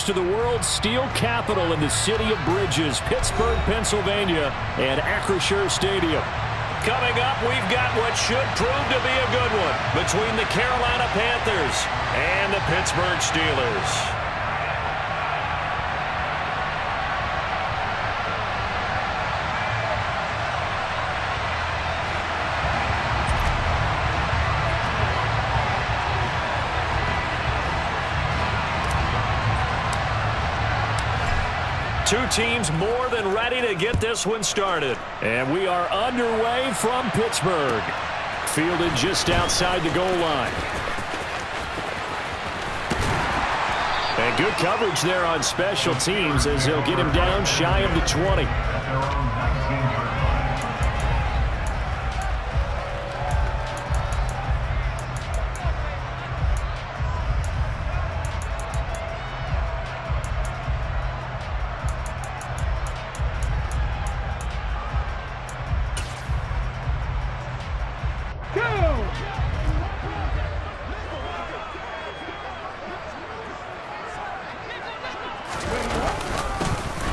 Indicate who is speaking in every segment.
Speaker 1: To the world's steel capital in the city of bridges, Pittsburgh, Pennsylvania, and Acrisure Stadium. Coming up, we've got what should prove to be a good one between the Carolina Panthers and the Pittsburgh Steelers. Two teams more than ready to get this one started. And we are underway from Pittsburgh. Fielded just outside the goal line. And good coverage there on special teams as they'll get him down shy of the 20.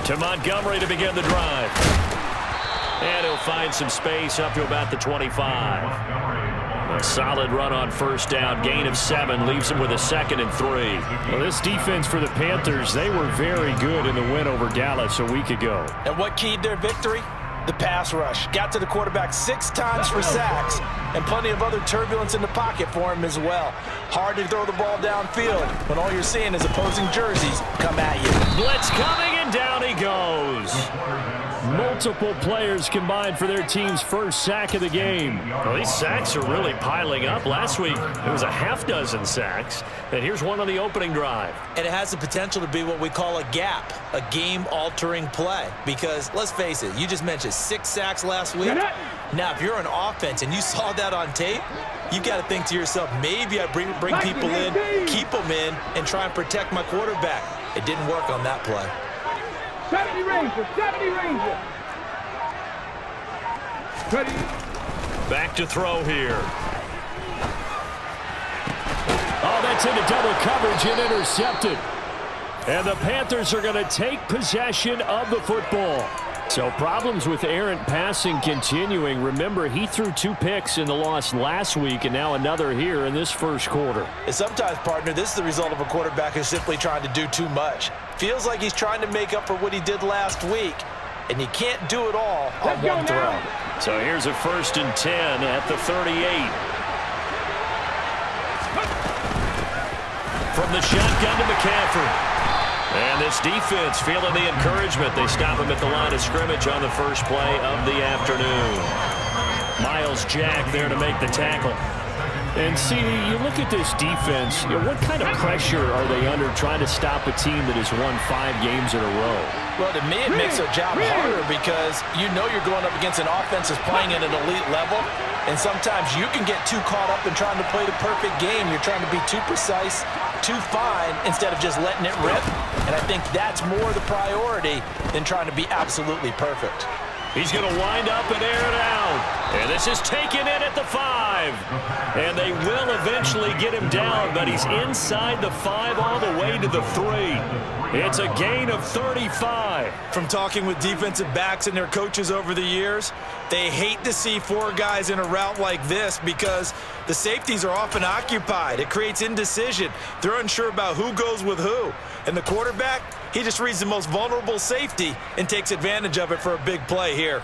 Speaker 1: To Montgomery to begin the drive. And he'll find some space up to about the 25. A solid run on first down. Gain of 7 leaves him with a 2nd and 3. Well, this defense for the Panthers, they were very good in the win over Dallas a week ago.
Speaker 2: And what keyed their victory? The pass rush. Got to the quarterback 6 times for sacks, and plenty of other turbulence in the pocket for him as well. Hard to throw the ball downfield when all you're seeing is opposing jerseys come at you.
Speaker 1: Blitz coming, and down he goes. Multiple players combined for their team's first sack of the game. Well, these sacks are really piling up. Last week, it was a half-dozen sacks. And here's one on the opening drive.
Speaker 2: And it has the potential to be what we call a gap, a game-altering play. Because, let's face it, you just mentioned 6 sacks last week. Now, if you're an offense and you saw that on tape, you've got to think to yourself, maybe I bring people in, keep them in, and try and protect my quarterback. It didn't work on that play.
Speaker 3: 70 Rangers, 70 Rangers. Ready.
Speaker 1: Back to throw here. Oh, that's into double coverage and intercepted. And the Panthers are going to take possession of the football. So problems with errant passing continuing. Remember, he threw 2 picks in the loss last week and now another here in this first quarter.
Speaker 2: And sometimes, partner, this is the result of a quarterback who's simply trying to do too much. Feels like he's trying to make up for what he did last week, and you can't do it all on one throw.
Speaker 1: So here's a 1st and 10 at the 38. From the shotgun to McCaffrey. And this defense feeling the encouragement. They stop him at the line of scrimmage on the first play of the afternoon. Miles Jack there to make the tackle. And see, you look at this defense, what kind of pressure are they under trying to stop a team that has won 5 games in a row?
Speaker 2: Well, to me, it makes their job harder because you know you're going up against an offense that's playing at an elite level, and sometimes you can get too caught up in trying to play the perfect game. You're trying to be too precise, too fine, instead of just letting it rip. And I think that's more the priority than trying to be absolutely perfect.
Speaker 1: He's going to wind up and air it out. And this is taken in at the 5. And they will eventually get him down, but he's inside the 5 all the way to the 3. It's a gain of 35.
Speaker 2: From talking with defensive backs and their coaches over the years, they hate to see 4 guys in a route like this because the safeties are often occupied. It creates indecision. They're unsure about who goes with who. And the quarterback, he just reads the most vulnerable safety and takes advantage of it for a big play here.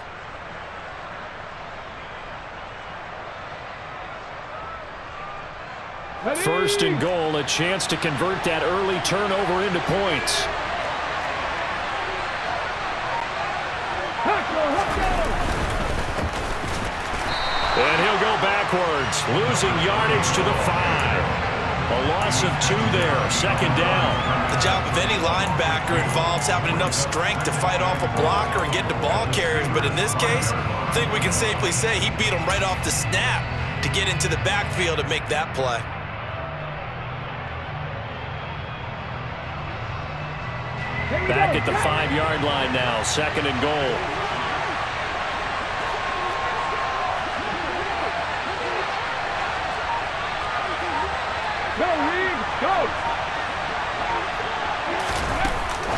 Speaker 1: First and goal, a chance to convert that early turnover into points. And he'll go backwards, losing yardage to the 5. A loss of 2 there, 2nd down.
Speaker 2: The job of any linebacker involves having enough strength to fight off a blocker and get to ball carriers, but in this case, I think we can safely say he beat him right off the snap to get into the backfield and make that play.
Speaker 1: Back at the 5-yard line now, 2nd and goal.
Speaker 3: Go, Reed, go!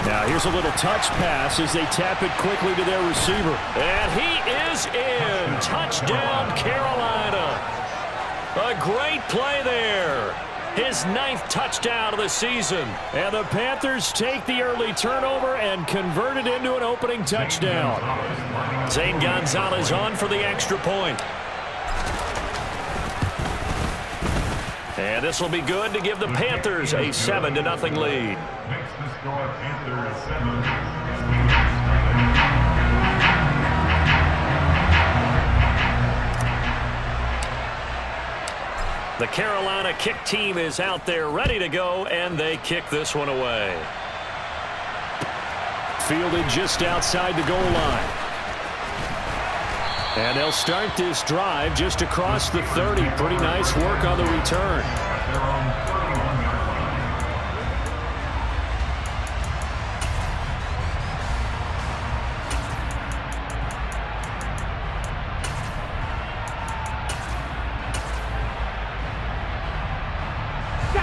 Speaker 1: Now here's a little touch pass as they tap it quickly to their receiver. And he is in. Touchdown, Carolina. A great play there. His 9th touchdown of the season. And the Panthers take the early turnover and convert it into an opening touchdown. Zane Gonzalez on for the extra point. And this will be good to give the Panthers a 7-0 lead.
Speaker 4: Makes the score Panthers 7.
Speaker 1: The Carolina kick team is out there ready to go, and they kick this one away. Fielded just outside the goal line. And they'll start this drive just across the 30. Pretty nice work on the return.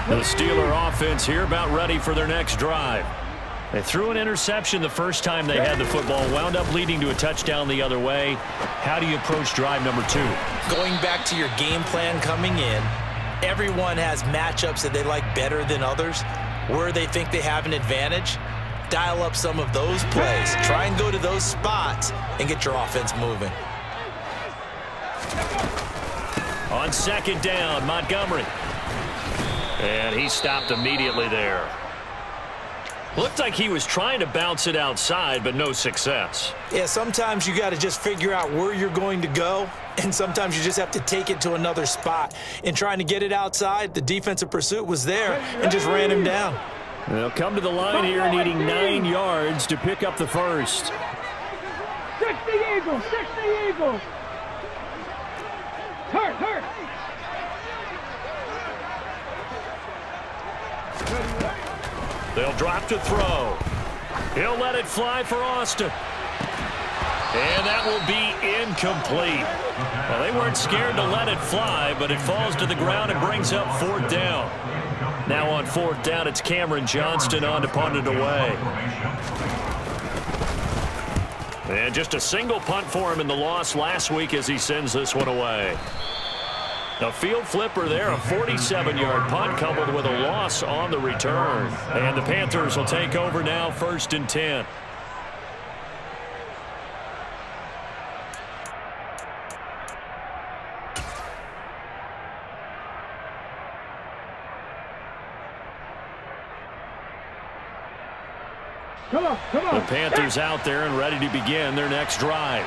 Speaker 1: The Steeler offense here about ready for their next drive. They threw an interception the first time they had the football, wound up leading to a touchdown the other way. How do you approach drive number 2?
Speaker 2: Going back to your game plan coming in, everyone has matchups that they like better than others. Where they think they have an advantage, dial up some of those plays. Try and go to those spots and get your offense moving.
Speaker 1: On second down, Montgomery. And he stopped immediately there. Looked like he was trying to bounce it outside, but no success.
Speaker 2: Yeah, sometimes you got to just figure out where you're going to go, and sometimes you just have to take it to another spot. In trying to get it outside, the defensive pursuit was there and just ran him down.
Speaker 1: They'll come to the line here needing 9 yards to pick up the first.
Speaker 3: 60 Eagles, 60 Eagles. Hurt.
Speaker 1: They'll drop to throw. He'll let it fly for Austin. And that will be incomplete. Well, they weren't scared to let it fly, but it falls to the ground and brings up 4th down. Now on 4th down, it's Cameron Johnston on to punt it away. And just a single punt for him in the loss last week as he sends this one away. A field flipper there, a 47-yard punt coupled with a loss on the return. And the Panthers will take over now, 1st and 10.
Speaker 3: Come on.
Speaker 1: The Panthers out there and ready to begin their next drive.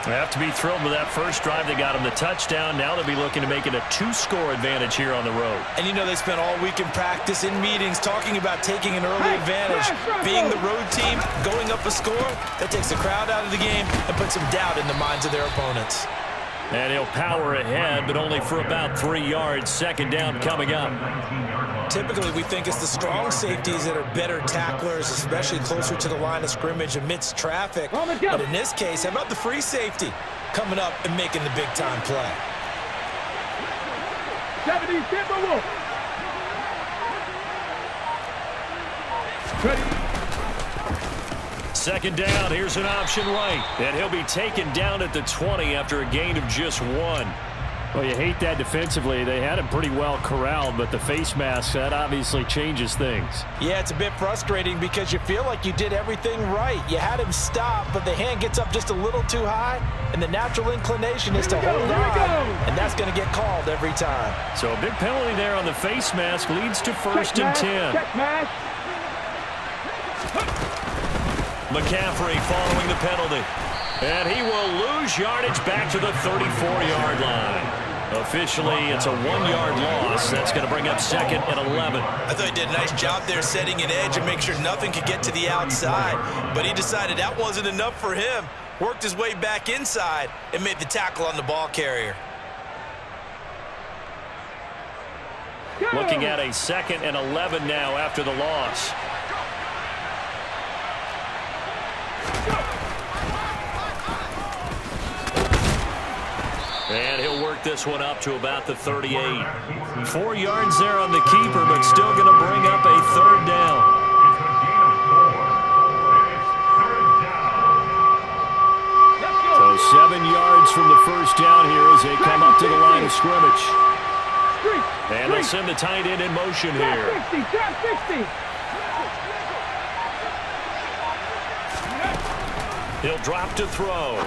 Speaker 1: They have to be thrilled with that first drive. They got them the touchdown. Now they'll be looking to make it a 2-score advantage here on the road.
Speaker 2: And you know they spent all week in practice, in meetings, talking about taking an early advantage. Being the road team, going up a score, that takes the crowd out of the game and puts some doubt in the minds of their opponents.
Speaker 1: And he'll power ahead, but only for about 3 yards. 2nd down coming up.
Speaker 2: Typically, we think it's the strong safeties that are better tacklers, especially closer to the line of scrimmage amidst traffic. But in this case, how about the free safety coming up and making the big-time play?
Speaker 3: 70 Timberwolves. Ready.
Speaker 1: 2nd down, here's an option right. And he'll be taken down at the 20 after a gain of just 1. Well, you hate that defensively. They had him pretty well corralled, but the face mask, that obviously changes things.
Speaker 2: Yeah, it's a bit frustrating because you feel like you did everything right. You had him stop, but the hand gets up just a little too high, and the natural inclination is to hold on, and that's going to get called every time.
Speaker 1: So a big penalty there on the face mask leads to 1st and 10.
Speaker 3: Check mash.
Speaker 1: McCaffrey following the penalty. And he will lose yardage back to the 34-yard line. Officially, it's a 1-yard loss. That's going to bring up 2nd and 11.
Speaker 2: I thought he did a nice job there setting an edge and make sure nothing could get to the outside. But he decided that wasn't enough for him. Worked his way back inside and made the tackle on the ball carrier.
Speaker 1: Looking at a 2nd and 11 now after the loss. And he'll work this one up to about the 38. 4 yards there on the keeper, but still going to bring up a 3rd down. from the first down here as they come up to the line of scrimmage. And they'll send the tight end in motion here.
Speaker 3: 60.
Speaker 1: He'll drop to throw.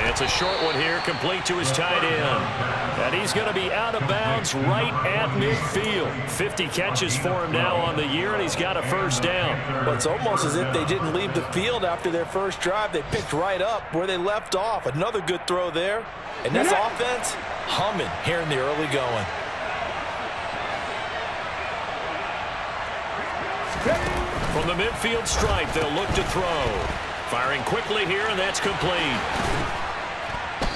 Speaker 1: It's a short one here, complete to his tight end. And he's going to be out of bounds right at midfield. 50 catches for him now on the year, and he's got a first down.
Speaker 2: Well, it's almost as if they didn't leave the field after their first drive. They picked right up where they left off. Another good throw there. And this offense humming here in the early going.
Speaker 1: From the midfield stripe, they'll look to throw. Firing quickly here, and that's complete.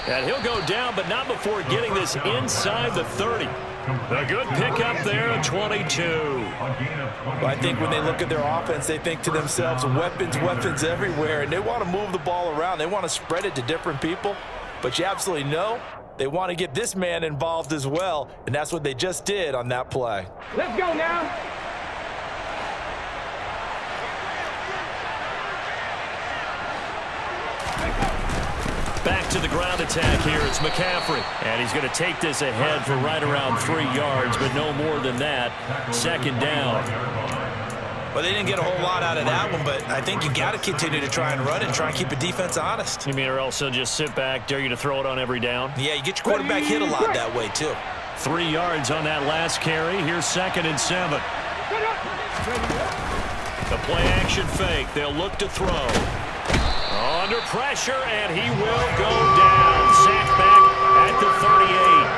Speaker 1: And he'll go down, but not before getting this inside the 30. A good pickup there at 22.
Speaker 2: Well, I think when they look at their offense, they think to themselves, weapons everywhere, and they want to move the ball around. They want to spread it to different people, but you absolutely know they want to get this man involved as well, and that's what they just did on that play.
Speaker 3: Let's go now.
Speaker 1: Back to the ground attack here. It's McCaffrey. And he's going to take this ahead for right around 3 yards, but no more than that. Second down.
Speaker 2: Well, they didn't get a whole lot out of that one, but I think you got to continue to try and run it and try and keep the defense honest.
Speaker 1: You mean or else they'll just sit back, dare you to throw it on every down?
Speaker 2: Yeah, you get your quarterback hit a lot that way, too.
Speaker 1: 3 yards on that last carry. Here's 2nd and 7. The play action fake. They'll look to throw. Under pressure, and he will go down. Sack back at the 38.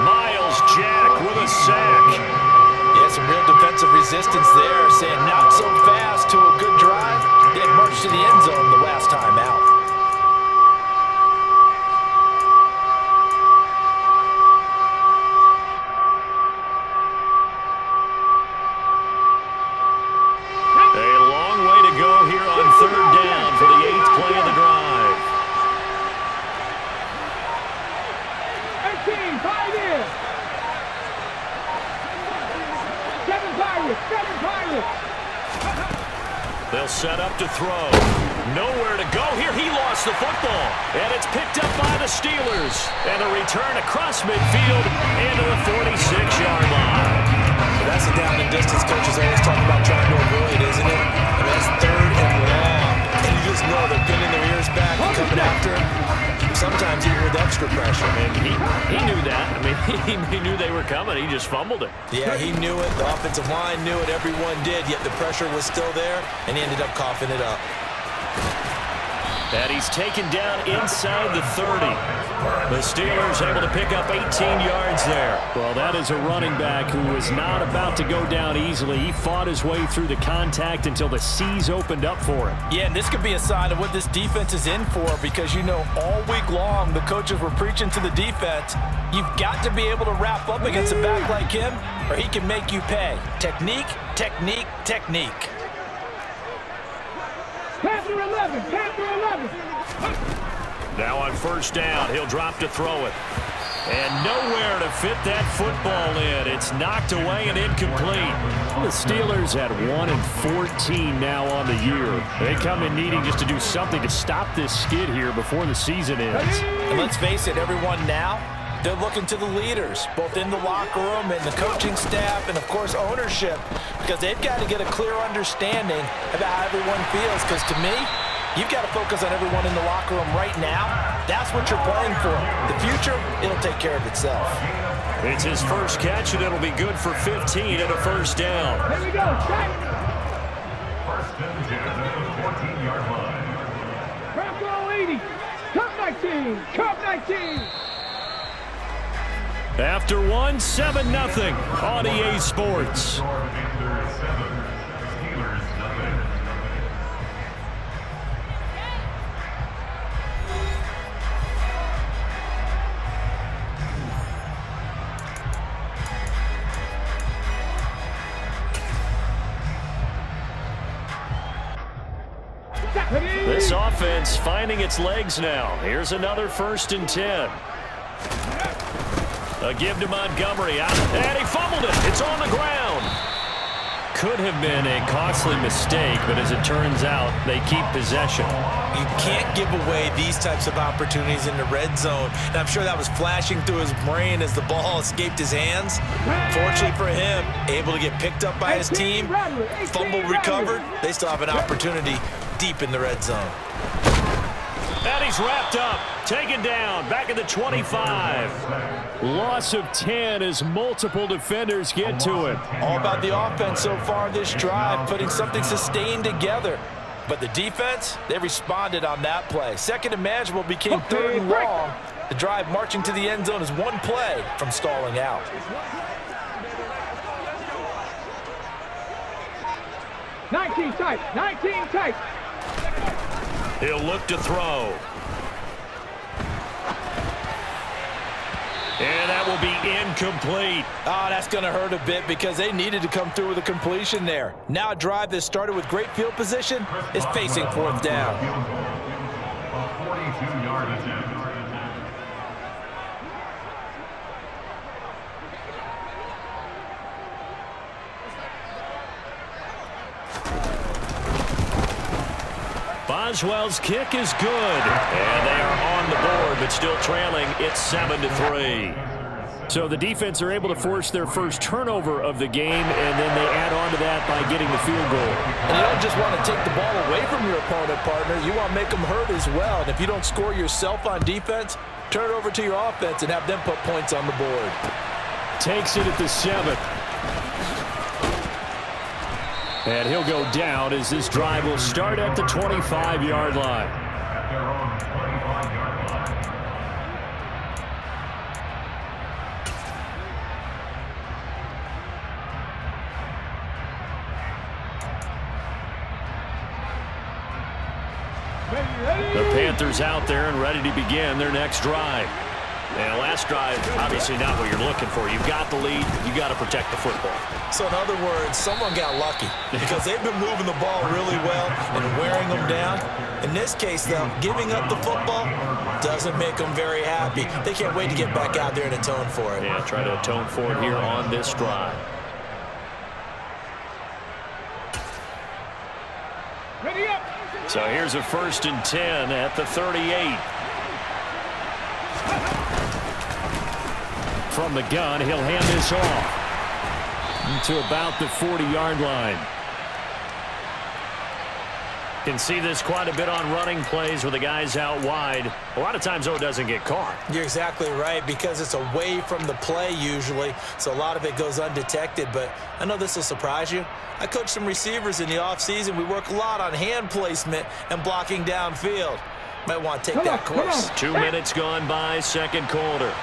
Speaker 1: Miles Jack with a sack.
Speaker 2: Yeah, some real defensive resistance there, saying not so fast to a good drive. They had marched to the end zone the last time out.
Speaker 1: A long way to go here on 3rd down for the 8th play of the drive.
Speaker 3: 18, 5 in. 7 Pirates.
Speaker 1: They'll set up to throw. Nowhere to go here. He lost the football. And it's picked up by the Steelers. And a return across midfield into the 46-yard line.
Speaker 2: That's the down and distance coaches always talk about trying to avoid, isn't it? I mean, that's 3rd and long. And you just know they're pinning their ears back and coming after him. Sometimes even with extra pressure.
Speaker 1: And he knew that. I mean, he knew they were coming. He just fumbled it.
Speaker 2: Yeah, he knew it. The offensive line knew it. Everyone did. Yet the pressure was still there, and he ended up coughing it up.
Speaker 1: And he's taken down inside the 30. The Steelers able to pick up 18 yards there. Well, that is a running back who was not about to go down easily. He fought his way through the contact until the seas opened up for him.
Speaker 2: Yeah, and this could be a sign of what this defense is in for, because you know all week long the coaches were preaching to the defense, you've got to be able to wrap up against a back like him or he can make you pay. Technique, technique, technique.
Speaker 3: Panther 11.
Speaker 1: Now on 1st down, he'll drop to throw it. And nowhere to fit that football in. It's knocked away and incomplete. The Steelers at 1-14 now on the year. They come in needing just to do something to stop this skid here before the season ends.
Speaker 2: And let's face it, everyone now, they're looking to the leaders, both in the locker room and the coaching staff and, of course, ownership, because they've got to get a clear understanding about how everyone feels, because to me, you've got to focus on everyone in the locker room right now. That's what you're playing for. The future, it'll take care of itself.
Speaker 1: It's his first catch, and it'll be good for 15 and a 1st down.
Speaker 3: Here we go. Check.
Speaker 4: 1st and 10 at the 14-yard line.
Speaker 3: Panther 80. Cup 19.
Speaker 1: After 1, 7-0 on EA Sports.
Speaker 4: Panthers 7, Steelers 0.
Speaker 1: This offense finding its legs now. Here's another 1st and 10. A give to Montgomery, and he fumbled it. It's on the ground. could have been a costly mistake, but as it turns out, they keep possession.
Speaker 2: You can't give away these types of opportunities in the red zone. And I'm sure that was flashing through his brain as the ball escaped his hands. Fortunately for him, able to get picked up by his team, fumble recovered. They still have an opportunity deep in the red zone.
Speaker 1: And he's wrapped up, taken down, back at the 25. Loss of 10 as multiple defenders get to it.
Speaker 2: All about the offense so far this drive, putting something sustained together. But the defense, they responded on that play. Second and manageable became third and long. The drive marching to the end zone is one play from stalling out.
Speaker 3: Nineteen tight.
Speaker 1: He'll look to throw. And that will be incomplete.
Speaker 2: Oh, that's going to hurt a bit because they needed to come through with a completion there. Now a drive that started with great field position is facing fourth down.
Speaker 4: A 42-yard attempt.
Speaker 1: Boswell's kick is good. And they are on the board, but still trailing. It's 7-3. So the defense are able to force their first turnover of the game, and then they add on to that by getting the field goal.
Speaker 2: And you don't just want to take the ball away from your opponent, partner. You want to make them hurt as well. And if you don't score yourself on defense, turn it over to your offense and have them put points on the board.
Speaker 1: Takes it at the 7. And he'll go down as this drive will start at the 25-yard line.
Speaker 4: At their own 25-yard line.
Speaker 1: The Panthers out there and ready to begin their next drive. And last drive, obviously not what you're looking for. You've got the lead. You've got to protect the football.
Speaker 2: So in other words, someone got lucky because they've been moving the ball really well and wearing them down. In this case, though, giving up the football doesn't make them very happy. They can't wait to get back out there and atone for it.
Speaker 1: Yeah, try to atone for it here on this drive.
Speaker 3: Ready up.
Speaker 1: So here's a 1st and 10 at the 38. From the gun, he'll hand this off to about the 40-yard line. Can see this quite a bit on running plays with the guys out wide. A lot of times, though, it doesn't get caught.
Speaker 2: You're exactly right because it's away from the play usually, so a lot of it goes undetected. But I know this will surprise you. I coach some receivers in the offseason. We work a lot on hand placement and blocking downfield. Might want to take that course.
Speaker 1: 2 minutes gone by, second quarter.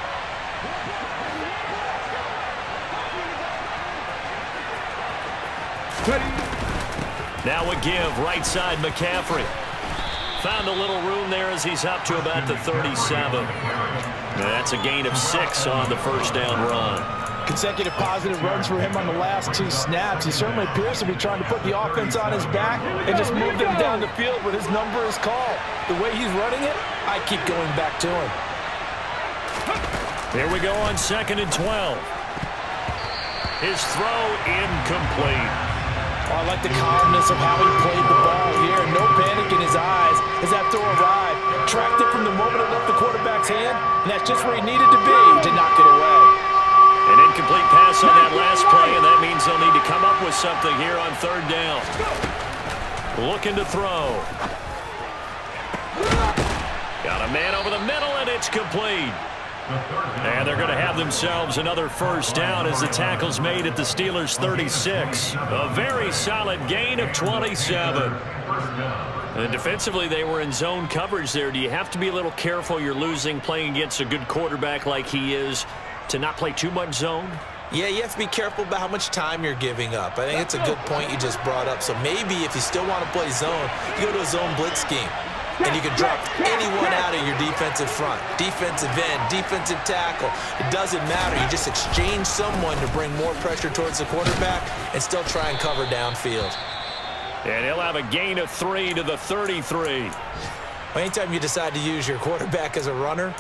Speaker 1: Now a give, right side McCaffrey. Found a little room there as he's up to about the 37. That's a gain of 6 on the first down run.
Speaker 2: Consecutive positive runs for him on the last 2 snaps. He certainly appears to be trying to put the offense on his back and just move them down the field when his number is called. The way he's running it, I keep going back to him.
Speaker 1: Here we go on 2nd and 12. His throw incomplete.
Speaker 2: Oh, I like the calmness of how he played the ball here. No panic in his eyes as that throw arrived. Tracked it from the moment it left the quarterback's hand, and that's just where he needed to be to knock it away.
Speaker 1: An incomplete pass on that last play, and that means they'll need to come up with something here on 3rd down. Looking to throw. Got a man over the middle, and it's complete. And they're going to have themselves another first down as the tackle's made at the Steelers' 36. A very solid gain of 27. And defensively, they were in zone coverage there. Do you have to be a little careful? You're losing playing against a good quarterback like he is to not play too much zone?
Speaker 2: Yeah, you have to be careful about how much time you're giving up. I think it's a good point you just brought up. So maybe if you still want to play zone, you go to a zone blitz scheme. And you can drop anyone out of your defensive front, defensive end, defensive tackle. It doesn't matter. You just exchange someone to bring more pressure towards the quarterback and still try and cover downfield.
Speaker 1: And he'll have a gain of 3 to the 33.
Speaker 2: Anytime you decide to use your quarterback as a runner,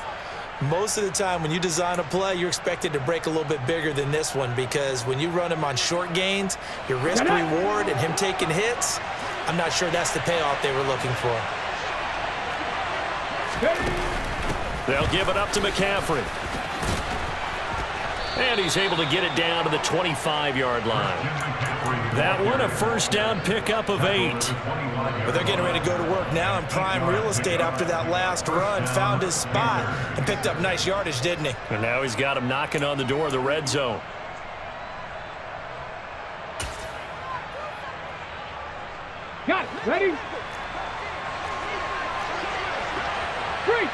Speaker 2: Most of the time when you design a play, you're expected to break a little bit bigger than this one because when you run him on short gains, your risk-reward and him taking hits, I'm not sure that's the payoff they were looking for.
Speaker 1: They'll give it up to McCaffrey. And he's able to get it down to the 25-yard line. That one, a first down pickup of 8.
Speaker 2: But they're getting ready to go to work now in prime real estate after that last run. Found his spot and picked up nice yardage, didn't he?
Speaker 1: And now he's got him knocking on the door of the red zone.
Speaker 3: Got it. Ready? Freeze!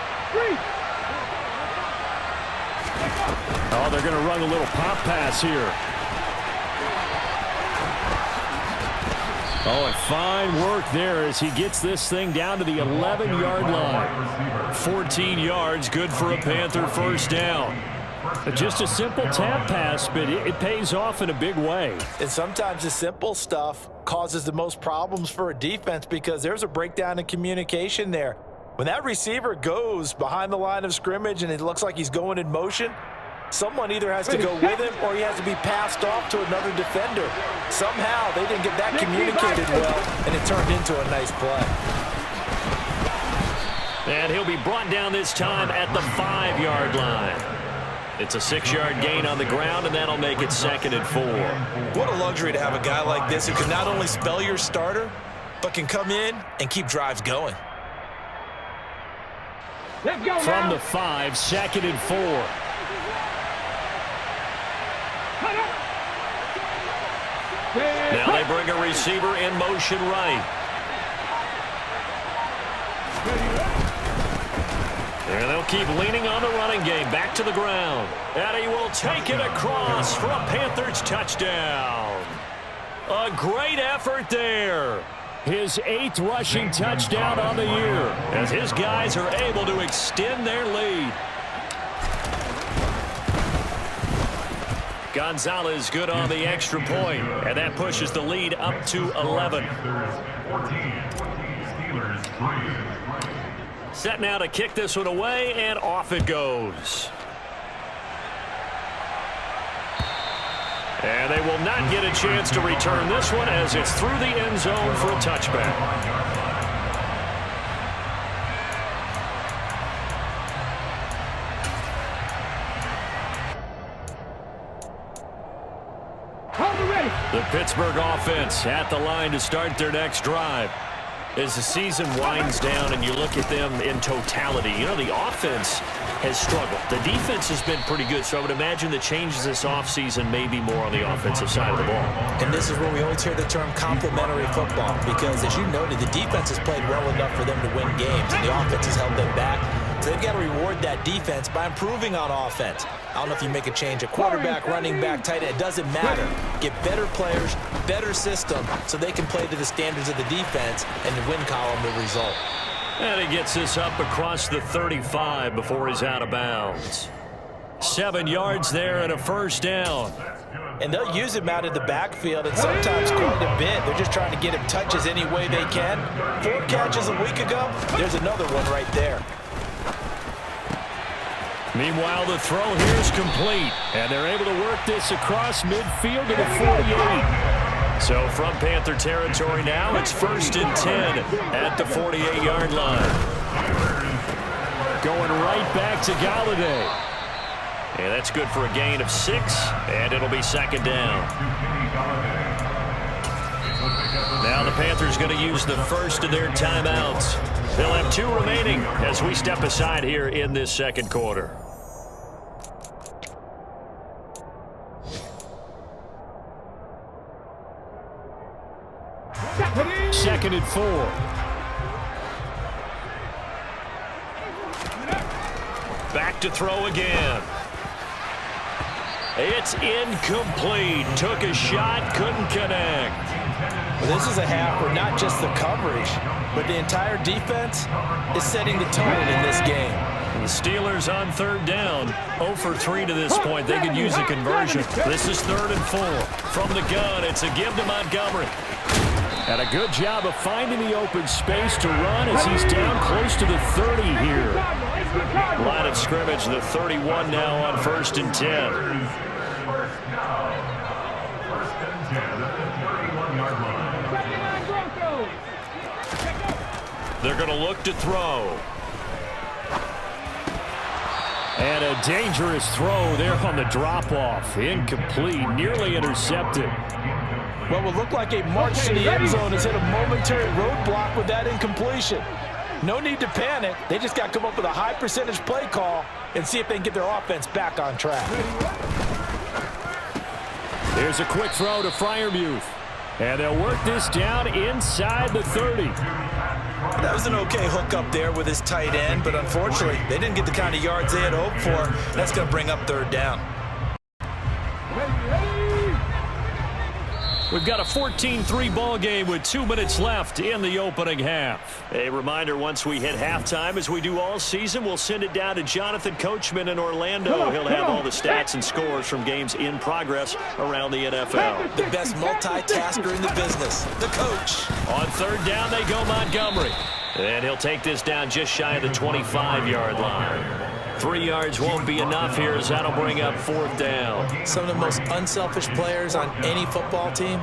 Speaker 1: Oh, they're going to run a little pop pass here. Oh, and fine work there as he gets this thing down to the 11-yard line. 14 yards, good for a Panther first down. Just a simple tap pass, but it pays off in a big way.
Speaker 2: And sometimes the simple stuff causes the most problems for a defense because there's a breakdown in communication there. When that receiver goes behind the line of scrimmage and it looks like he's going in motion, someone either has to go with him or he has to be passed off to another defender. Somehow they didn't get that communicated well, and it turned into a nice play.
Speaker 1: And he'll be brought down this time at the 5-yard line. It's a 6-yard gain on the ground, and that'll make it 2nd and 4.
Speaker 2: What a luxury to have a guy like this who can not only spell your starter, but can come in and keep drives going.
Speaker 3: Let's go
Speaker 1: From
Speaker 3: now.
Speaker 1: the 5, 2nd and 4.
Speaker 3: Cut up.
Speaker 1: Now they bring a receiver in motion right. And they'll keep leaning on the running game. Back to the ground. And he will take it across for a Panthers touchdown. A great effort there. His 8th rushing touchdown on the year as his guys are able to extend their lead. Gonzalez good on the extra point, and that pushes the lead up to 11. Set now to kick this one away, and off it goes. And they will not get a chance to return this one as it's through the end zone for a touchback. The Pittsburgh offense at the line to start their next drive. As the season winds down and you look at them in totality, you know, the offense has struggled. The defense has been pretty good, so I would imagine the changes this offseason may be more on the offensive side of the ball.
Speaker 2: And this is where we always hear the term complementary football because, as you noted, the defense has played well enough for them to win games, and the offense has held them back. So they've got to reward that defense by improving on offense. I don't know if you make a change, a quarterback, running back, tight end, it doesn't matter. Get better players, better system, so they can play to the standards of the defense, and the win column will result.
Speaker 1: And he gets this up across the 35 before he's out of bounds. 7 yards there and a first down.
Speaker 2: And they'll use him out of the backfield, and sometimes quite a bit. They're just trying to get him touches any way they can. 4 catches a week ago, there's another one right there.
Speaker 1: Meanwhile, the throw here is complete, and they're able to work this across midfield to the 48. So from Panther territory now, it's 1st and 10 at the 48-yard line. Going right back to Galladay. And that's good for a gain of 6, and it'll be 2nd down. Now the Panthers going to use the first of their timeouts. They'll have 2 remaining as we step aside here in this second quarter. Second and 4. Back to throw again. It's incomplete. Took a shot, couldn't connect.
Speaker 2: Well, this is a half where not just the coverage, but the entire defense is setting the tone in this game.
Speaker 1: The Steelers on 3rd down. 0 for 3 to this point. They could use a conversion. This is 3rd and 4. From the gun, it's a give to Montgomery. And a good job of finding the open space to run as he's down close to the 30 here. Line of scrimmage, the 31 now on 1st and 10.
Speaker 4: First down. 1st and 10 at the 31-yard line.
Speaker 1: They're going to look to throw. And a dangerous throw there on the drop-off. Incomplete, nearly intercepted.
Speaker 2: What would look like a march to the end zone has hit a momentary roadblock with that incompletion. No need to panic. They just got to come up with a high percentage play call and see if they can get their offense back on track.
Speaker 1: Here's a quick throw to Freiermuth. And they'll work this down inside the 30.
Speaker 2: That was an okay hook up there with his tight end, but unfortunately, they didn't get the kind of yards they had hoped for. That's going to bring up 3rd down.
Speaker 1: We've got a 14-3 ball game with 2 minutes left in the opening half. A reminder, once we hit halftime, as we do all season, we'll send it down to Jonathan Coachman in Orlando. He'll have all the stats and scores from games in progress around the NFL.
Speaker 2: The best multitasker in the business, the coach.
Speaker 1: On 3rd down, they go Montgomery. And he'll take this down just shy of the 25-yard line. 3 yards won't be enough here, as that'll bring up 4th down.
Speaker 2: Some of the most unselfish players on any football team,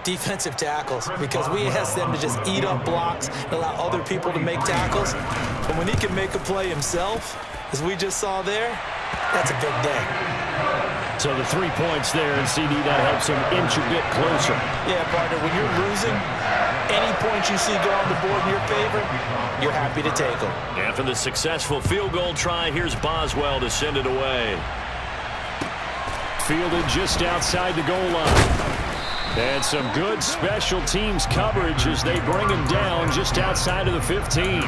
Speaker 2: defensive tackles, because we ask them to just eat up blocks and allow other people to make tackles. But when he can make a play himself, as we just saw there, that's a big day.
Speaker 1: So the 3 points there, and CD, that helps him inch a bit closer.
Speaker 2: Yeah, partner, when you're losing, any points you see go on the board in your favor, you're happy to take them.
Speaker 1: After the successful field goal try, here's Boswell to send it away. Fielded just outside the goal line. And some good special teams coverage as they bring him down just outside of the 15.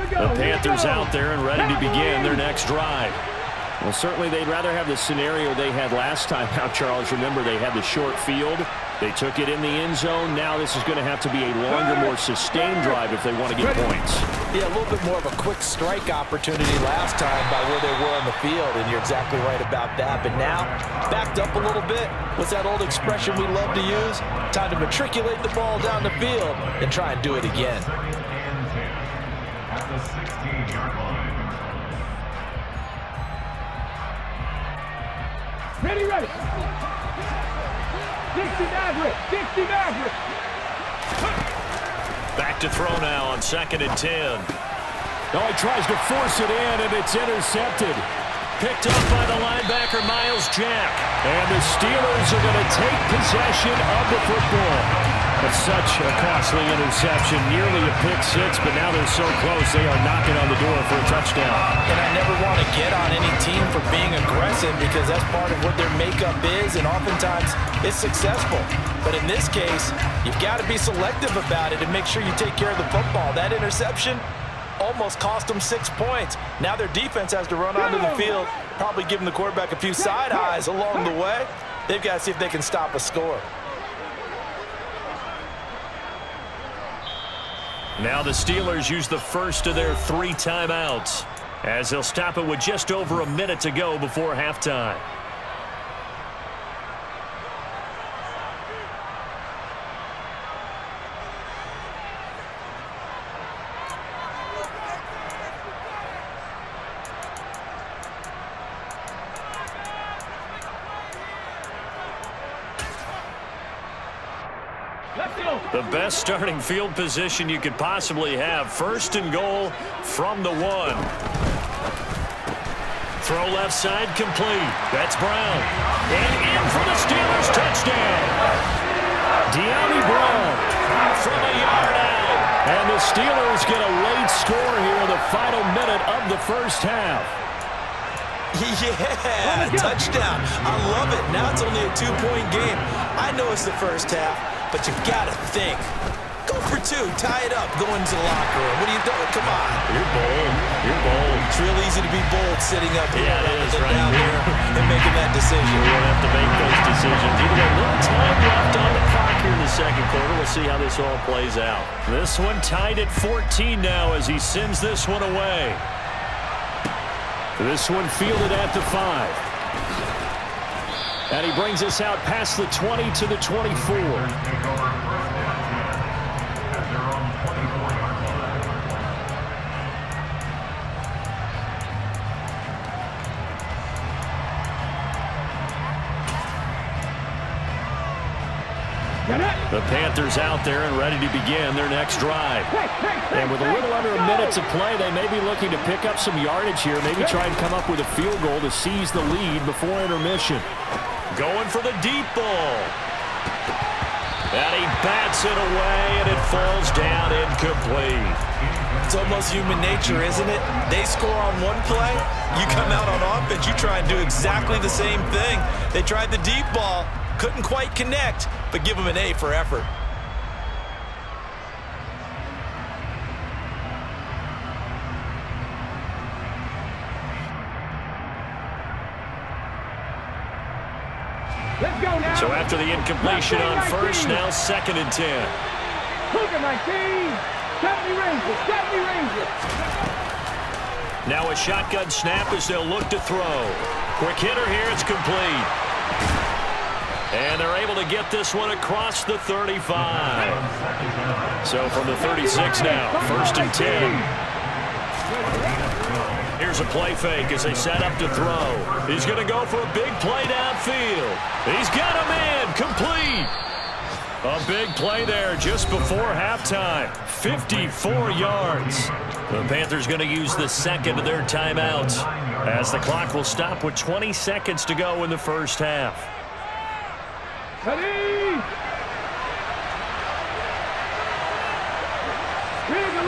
Speaker 1: The Panthers out there and ready to begin their next drive. Well, certainly they'd rather have the scenario they had last time out, Charles. Remember, they had the short field. They took it in the end zone. Now this is going to have to be a longer, more sustained drive if they want to get points.
Speaker 2: Yeah, a little bit more of a quick strike opportunity last time by where they were on the field, and you're exactly right about that. But now, backed up a little bit. What's that old expression we love to use? Time to matriculate the ball down the field and try and do it again.
Speaker 4: At the 16-yard line.
Speaker 3: Ready, ready. 60 Maverick. 60 Maverick.
Speaker 1: Back to throw now on 2nd and 10. Oh, he tries to force it in, and it's intercepted. Picked up by the linebacker, Miles Jack. And the Steelers are going to take possession of the football. But such a costly interception, nearly a pick-6, but now they're so close they are knocking on the door for a touchdown.
Speaker 2: And I never want to get on any team for being aggressive because that's part of what their makeup is, and oftentimes it's successful. But in this case, you've got to be selective about it and make sure you take care of the football. That interception almost cost them 6 points. Now their defense has to run onto the field, probably giving the quarterback a few side eyes along the way. They've got to see if they can stop a score.
Speaker 1: Now the Steelers use the first of their 3 timeouts as they'll stop it with just over a minute to go before halftime. The best starting field position you could possibly have. 1st and goal from the 1. Throw left side complete. That's Brown. And in for the Steelers touchdown. De'Ami Brown from a yard out. And the Steelers get a late score here in the final minute of the first half.
Speaker 2: Yeah, touchdown. I love it. Now it's only a 2-point game. I know it's the first half, but you've got to think. Go for 2, tie it up, go into the locker room. What are you doing? Come on.
Speaker 1: You're bold. You're bold.
Speaker 2: It's real easy to be bold sitting up here down
Speaker 1: here
Speaker 2: and making that decision.
Speaker 1: We won't have to make those decisions. You've got a little time left on the clock here in the second quarter. We'll see how this all plays out. This one tied at 14 now as he sends this one away. This one fielded at the 5. And he brings us out past the 20 to the 24. The Panthers out there and ready to begin their next drive. And with a little under a minute to play, they may be looking to pick up some yardage here, maybe try and come up with a field goal to seize the lead before intermission. Going for the deep ball. And he bats it away, and it falls down incomplete.
Speaker 2: It's almost human nature, isn't it? They score on one play, you come out on offense, you try and do exactly the same thing. They tried the deep ball, couldn't quite connect, but give them an A for effort.
Speaker 3: Let's go now.
Speaker 1: So after the incompletion on first, now 2nd and 10.
Speaker 3: Cougar 19. 70 Rangers. 70 Rangers.
Speaker 1: Now a shotgun snap as they'll look to throw. Quick hitter here, it's complete. And they're able to get this one across the 35. So from the 36 now, 1st and 10. Here's a play fake as they set up to throw. He's going to go for a big play downfield. He's got a man, complete. A big play there just before halftime. 54 yards. The Panthers going to use the second of their timeouts as the clock will stop with 20 seconds to go in the first half.
Speaker 3: Ready.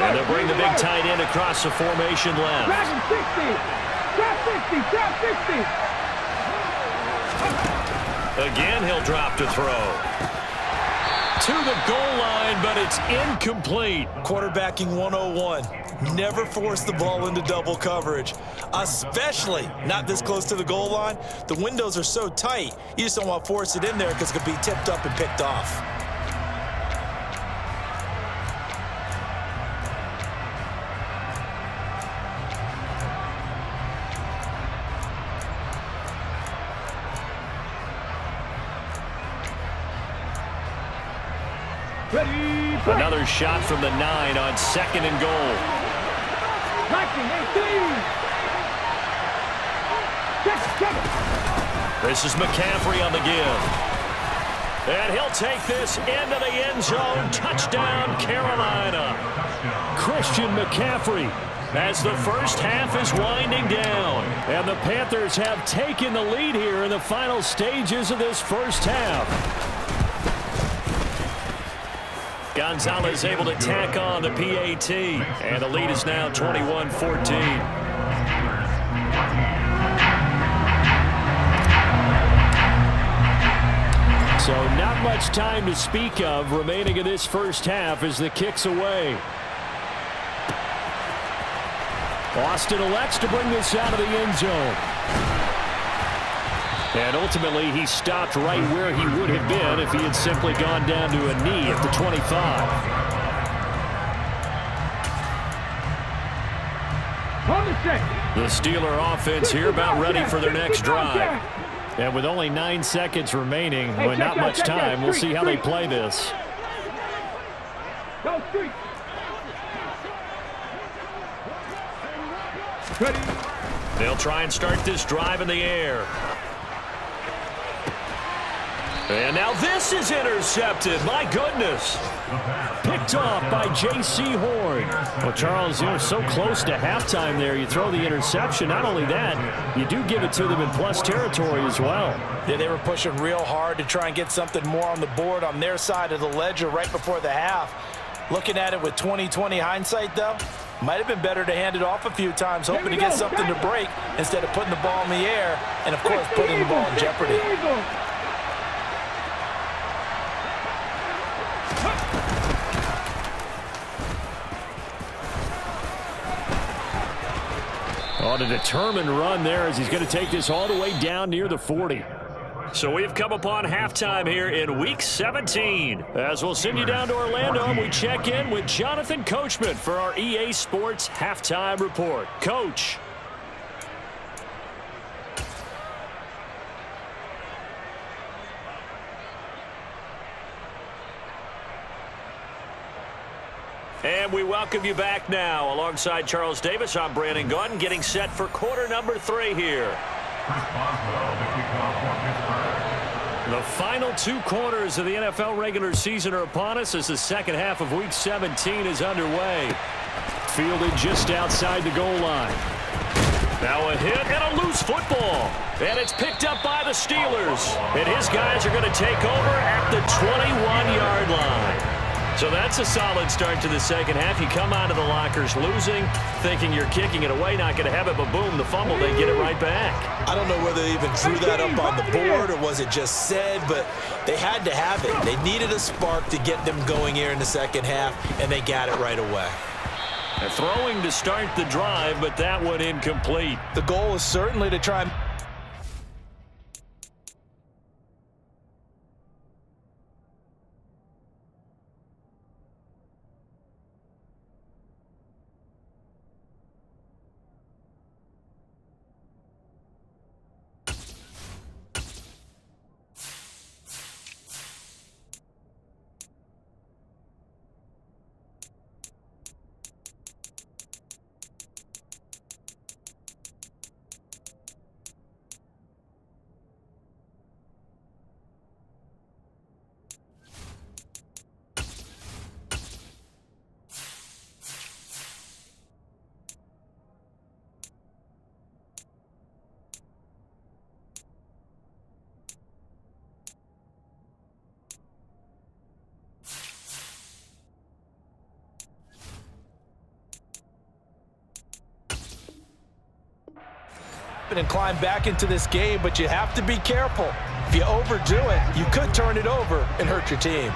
Speaker 1: And they'll bring the big tight end across the formation left.
Speaker 3: Dragon 60. Trap 60. Trap 60.
Speaker 1: Again, he'll drop to throw. To the goal line, but it's incomplete.
Speaker 2: Quarterbacking 101. Never force the ball into double coverage, especially not this close to the goal line. The windows are so tight, you just don't want to force it in there because it could be tipped up and picked off.
Speaker 3: Ready.
Speaker 1: Another shot from the 9 on 2nd and goal.
Speaker 3: 19, 18. Check.
Speaker 1: This is McCaffrey on the give. And he'll take this into the end zone. Touchdown, Carolina. Christian McCaffrey as the first half is winding down. And the Panthers have taken the lead here in the final stages of this first half. Gonzalez able to tack on the PAT. And the lead is now 21-14. So not much time to speak of remaining in this first half as the kick's away. Austin elects to bring this out of the end zone. And ultimately, he stopped right where he would have been if he had simply gone down to a knee at the 25. The Steeler offense here about ready for their next drive. And with only 9 seconds remaining, but not much time, we'll see how they play this. They'll try and start this drive in the air. And now this is intercepted. My goodness. Picked off by J.C. Horn. Well, Charles, you're so close to halftime there. You throw the interception. Not only that, you do give it to them in plus territory as well.
Speaker 2: Yeah, they were pushing real hard to try and get something more on the board on their side of the ledger right before the half. Looking at it with 20/20 hindsight, though, might have been better to hand it off a few times, hoping to get something to break instead of putting the ball in the air and, of course, putting the ball in jeopardy.
Speaker 1: On a determined run there as he's going to take this all the way down near the 40. So we've come upon halftime here in Week 17. As we'll send you down to Orlando, and we check in with Jonathan Coachman for our EA Sports Halftime Report. Coach. And we welcome you back now. Alongside Charles Davis, I'm Brandon Gautin, getting set for quarter number 3 here. The final 2 quarters of the NFL regular season are upon us as the second half of Week 17 is underway. Fielded just outside the goal line. Now a hit and a loose football. And it's picked up by the Steelers. And his guys are going to take over at the 21-yard line. So that's a solid start to the second half. You come out of the lockers losing, thinking you're kicking it away, not going to have it, but boom, the fumble, they get it right back.
Speaker 2: I don't know whether they even drew that up on the board or was it just said, but they had to have it. They needed a spark to get them going here in the second half, and they got it right away.
Speaker 1: And throwing to start the drive, but that one incomplete.
Speaker 2: The goal is certainly to try and and climb back into this game, but you have to be careful. If you overdo it, you could turn it over and hurt your team.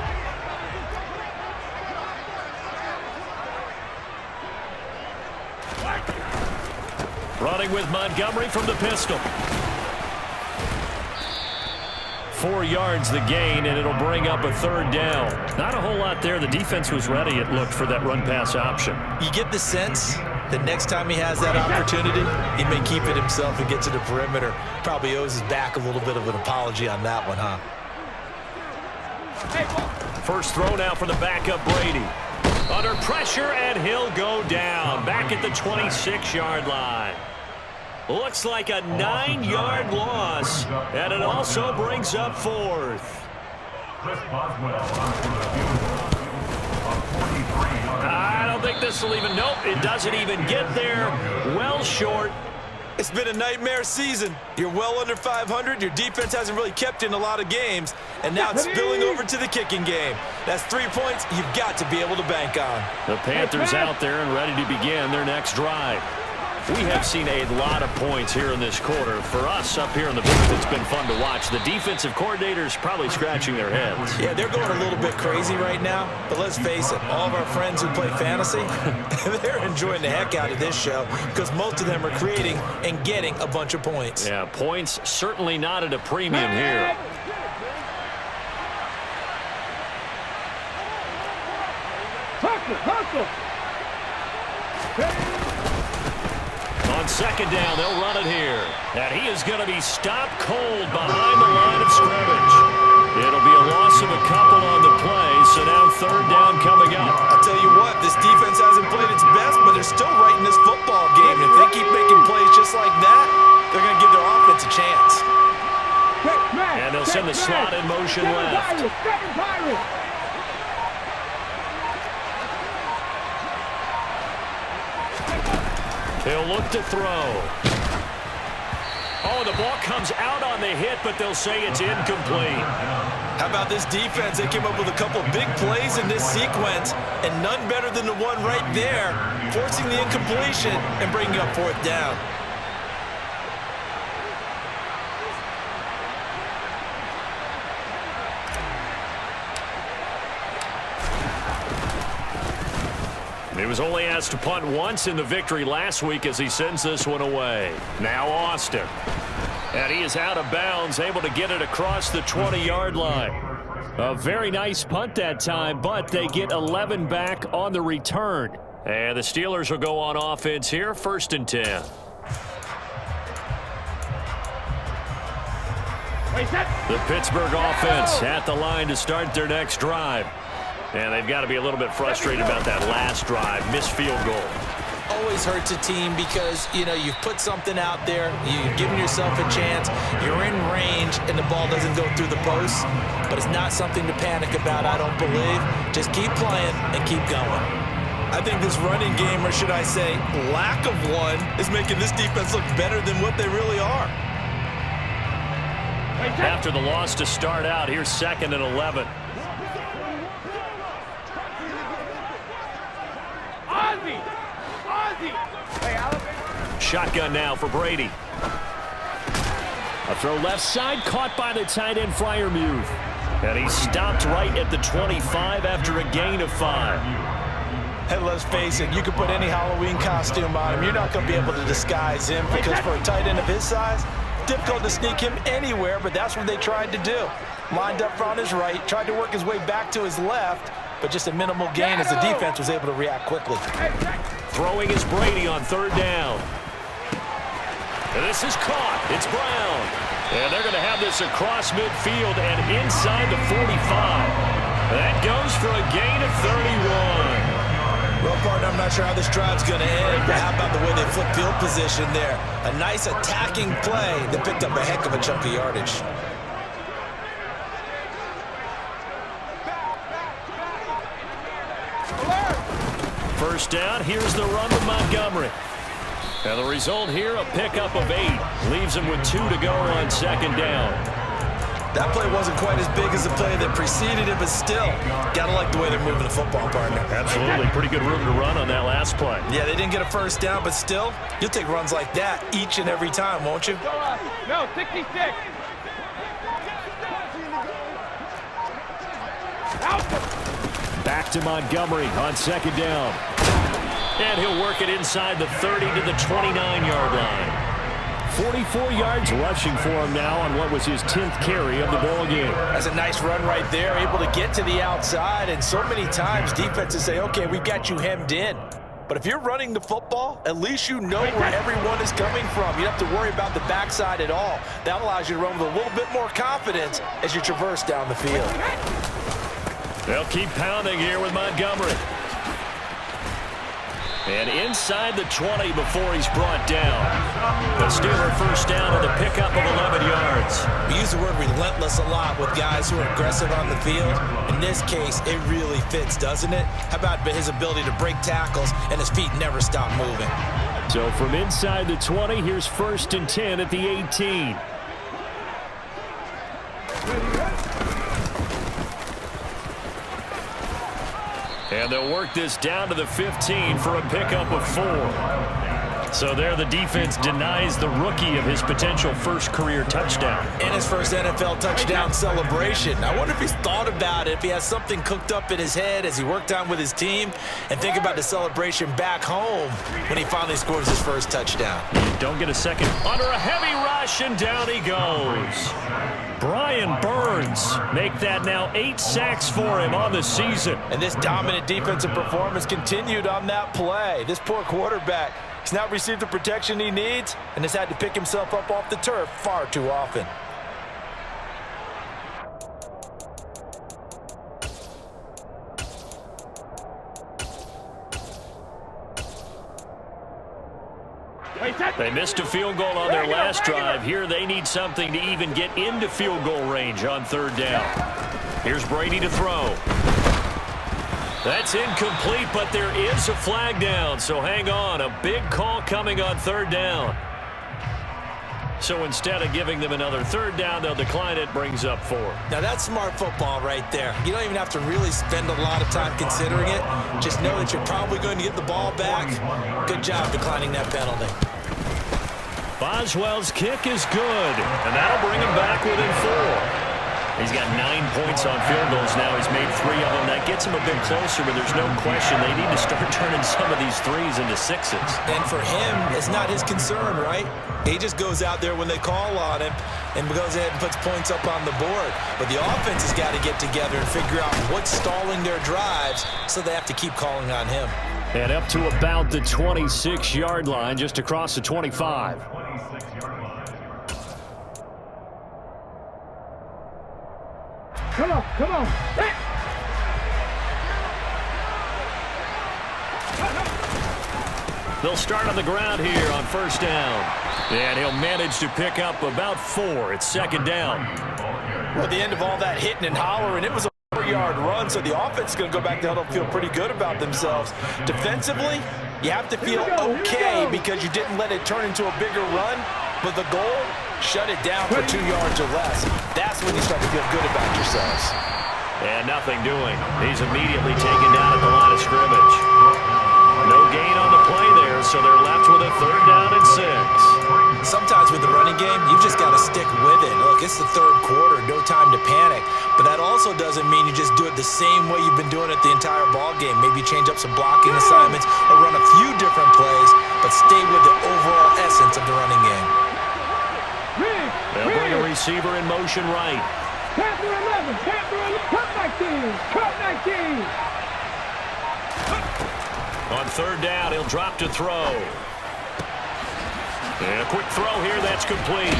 Speaker 1: Running with Montgomery from the pistol. 4 yards the gain, and it'll bring up a third down. Not a whole lot there. The defense was ready, it looked, for that run-pass option.
Speaker 2: You get the sense that next time he has that opportunity, he may keep it himself and get to the perimeter. Probably owes his back a little bit of an apology on that one, huh?
Speaker 1: First throw now for the backup Brady. Under pressure, and he'll go down. Back at the 26-yard line. Looks like a 9-yard loss, and it also brings up fourth. I don't think this will even, nope, it doesn't even get there. Well short.
Speaker 2: It's been a nightmare season. You're well under 500. Your defense hasn't really kept in a lot of games, and now it's spilling over to the kicking game. That's 3 points you've got to be able to bank on.
Speaker 1: The Panthers out there and ready to begin their next drive. We have seen a lot of points here in this quarter. For us up here in the booth, it's been fun to watch. The defensive coordinators probably scratching their heads.
Speaker 2: Yeah, they're going a little bit crazy right now. But let's face it, all of our friends who play fantasy, they're enjoying the heck out of this show because most of them are creating and getting a bunch of points.
Speaker 1: Yeah, points certainly not at a premium here.
Speaker 3: Hustle!
Speaker 1: On second down, they'll run it here. And he is going to be stopped cold behind the line of scrimmage. It'll be a loss of a couple on the play, so now third down coming up.
Speaker 2: I'll tell you what, this defense hasn't played its best, but they're still right in this football game. If they keep making plays just like that, they're going to give their offense a chance.
Speaker 1: And they'll send the slot in motion left. They'll look to throw. Oh, the ball comes out on the hit, but they'll say it's incomplete.
Speaker 2: How about this defense? They came up with a couple big plays in this sequence, and none better than the one right there, forcing the incompletion and bringing up fourth down.
Speaker 1: He was only asked to punt once in the victory last week as he sends this one away. Now Austin. And he is out of bounds, able to get it across the 20-yard line. A very nice punt that time, but they get 11 back on the return. And the Steelers will go on offense here, 1st and 10. The Pittsburgh offense at the line to start their next drive. And they've got to be a little bit frustrated about that last drive, missed field goal.
Speaker 2: Oh, always hurts a team because, you know, you've put something out there, you've given yourself a chance, you're in range, and the ball doesn't go through the posts. But it's not something to panic about, I don't believe. Just keep playing and keep going. I think this running game, or should I say lack of one, is making this defense look better than what they really are.
Speaker 1: After the loss to start out, here's 2nd and 11. Shotgun now for Brady. A throw left side, caught by the tight end Freiermuth. And he stopped right at the 25 after a gain of 5.
Speaker 2: Hey, let's face it, you can put any Halloween costume on him. You're not going to be able to disguise him because for a tight end of his size, difficult to sneak him anywhere, but that's what they tried to do. Lined up on his right, tried to work his way back to his left, but just a minimal gain as the defense was able to react quickly.
Speaker 1: Throwing is Brady on 3rd down. And this is caught. It's Brown. And they're going to have this across midfield and inside the 45. That goes for a gain of 31.
Speaker 2: Well, partner, I'm not sure how this drive's going to end, but how about the way they flip field position there? A nice attacking play that picked up a heck of a chunk of yardage.
Speaker 1: First down, here's the run to Montgomery. And the result here, a pickup of 8. Leaves him with 2 to go on 2nd down.
Speaker 2: That play wasn't quite as big as the play that preceded it, but still, gotta like the way they're moving the football, partner.
Speaker 1: Absolutely. Pretty good room to run on that last play.
Speaker 2: Yeah, they didn't get a first down, but still, you'll take runs like that each and every time, won't you?
Speaker 3: No, 66.
Speaker 1: Back to Montgomery on 2nd down. And he'll work it inside the 30 to the 29-yard line. 44 yards rushing for him now on what was his 10th carry of the ball game.
Speaker 2: That's a nice run right there, able to get to the outside, and so many times defenses say, okay, we got you hemmed in. But if you're running the football, at least you know where everyone is coming from. You don't have to worry about the backside at all. That allows you to run with a little bit more confidence as you traverse down the field.
Speaker 1: They'll keep pounding here with Montgomery. And inside the 20 before he's brought down. The Steeler first down and the pickup of 11 yards.
Speaker 2: We use the word relentless a lot with guys who are aggressive on the field. In this case, it really fits, doesn't it? How about his ability to break tackles and his feet never stop moving?
Speaker 1: So from inside the 20, here's 1st and 10 at the 18. And they'll work this down to the 15 for a pickup of 4. So there the defense denies the rookie of his potential first career touchdown.
Speaker 2: And his first NFL touchdown celebration. I wonder if he's thought about it, if he has something cooked up in his head as he worked on with his team, and think about the celebration back home when he finally scores his first touchdown.
Speaker 1: Don't get a second. Under a heavy rush, and down he goes. Brian Burns make that now 8 sacks for him on the season.
Speaker 2: And this dominant defensive performance continued on that play. This poor quarterback has not received the protection he needs and has had to pick himself up off the turf far too often.
Speaker 1: They missed a field goal on their last drive. Here they need something to even get into field goal range on 3rd down. Here's Brady to throw. That's incomplete, but there is a flag down, so hang on. A big call coming on 3rd down. So instead of giving them another 3rd down, they'll decline it, brings up 4.
Speaker 2: Now that's smart football right there. You don't even have to really spend a lot of time considering it. Just know that you're probably going to get the ball back. Good job declining that penalty.
Speaker 1: Boswell's kick is good, and that'll bring him back within 4. He's got 9 points on field goals now. He's made 3 of them. That gets him a bit closer, but there's no question they need to start turning some of these 3s into 6s.
Speaker 2: And for him, it's not his concern, right? He just goes out there when they call on him and goes ahead and puts points up on the board. But the offense has got to get together and figure out what's stalling their drives, so they have to keep calling on him.
Speaker 1: And up to about the 26-yard line, just across the 25.
Speaker 3: Come on, come on.
Speaker 1: They'll start on the ground here on first down. And he'll manage to pick up about 4. It's second down.
Speaker 2: Well, at the end of all that hitting and hollering, it was a 4-yard run, so the offense is going to go back to huddle and feel pretty good about themselves. Defensively, you have to feel okay because you didn't let it turn into a bigger run, but the goal, shut it down for 2 yards or less. That's when you start to feel good about yourselves.
Speaker 1: And nothing doing. He's immediately taken down at the line of scrimmage. No gain on the play there, so they're left with a 3rd down and 6.
Speaker 2: Sometimes with the running game, you've just got to stick with it. Look, it's the 3rd quarter, no time to panic. But that also doesn't mean you just do it the same way you've been doing it the entire ball game. Maybe change up some blocking assignments or run a few different plays, but stay with the overall essence of the running game.
Speaker 1: They'll bring a receiver in motion right.
Speaker 3: Panther 11, Panther 11, cut 19, cut 19.
Speaker 1: On 3rd down, he'll drop to throw. And a quick throw here, that's complete.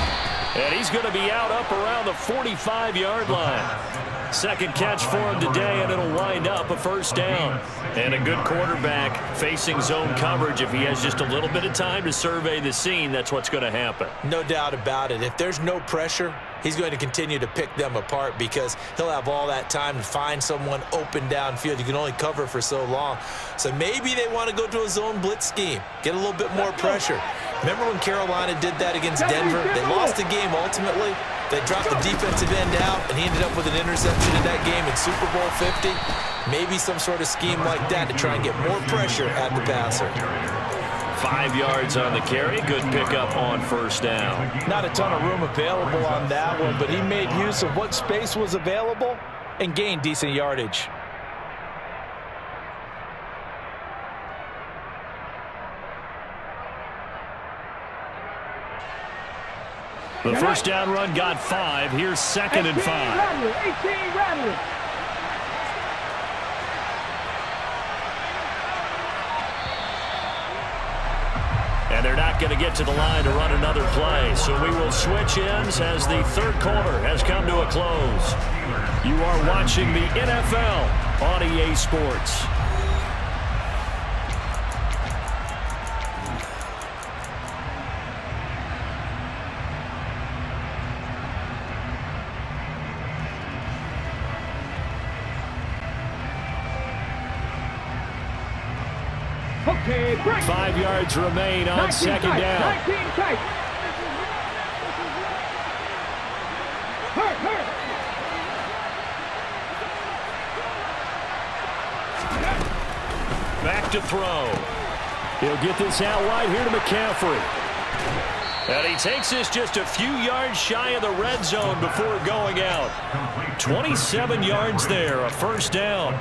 Speaker 1: And he's going to be out up around the 45-yard line. Second catch for him today, and it'll wind up a 1st down. And a good quarterback facing zone coverage. If he has just a little bit of time to survey the scene, that's what's going to happen.
Speaker 2: No doubt about it. If there's no pressure, he's going to continue to pick them apart because he'll have all that time to find someone open downfield. You can only cover for so long. So maybe they want to go to a zone blitz scheme, get a little bit more pressure. Remember when Carolina did that against Denver? They lost the game ultimately. They dropped the defensive end out, and he ended up with an interception in that game in Super Bowl 50. Maybe some sort of scheme like that to try and get more pressure at the passer.
Speaker 1: 5 yards on the carry. Good pickup on 1st down.
Speaker 2: Not a ton of room available on that one, but he made use of what space was available and gained decent yardage.
Speaker 1: The 1st down run got 5. Here's 2nd and 5.
Speaker 3: 18 Rattler.
Speaker 1: And they're not going to get to the line to run another play. So we will switch ends as the 3rd quarter has come to a close. You are watching the NFL on EA Sports.
Speaker 3: Okay, break.
Speaker 1: 5 yards remain on 2nd down.
Speaker 3: 19 tight. Hurt.
Speaker 1: Back to throw. He'll get this out wide here to McCaffrey. And he takes this just a few yards shy of the red zone before going out. 27 yards there, a 1st down.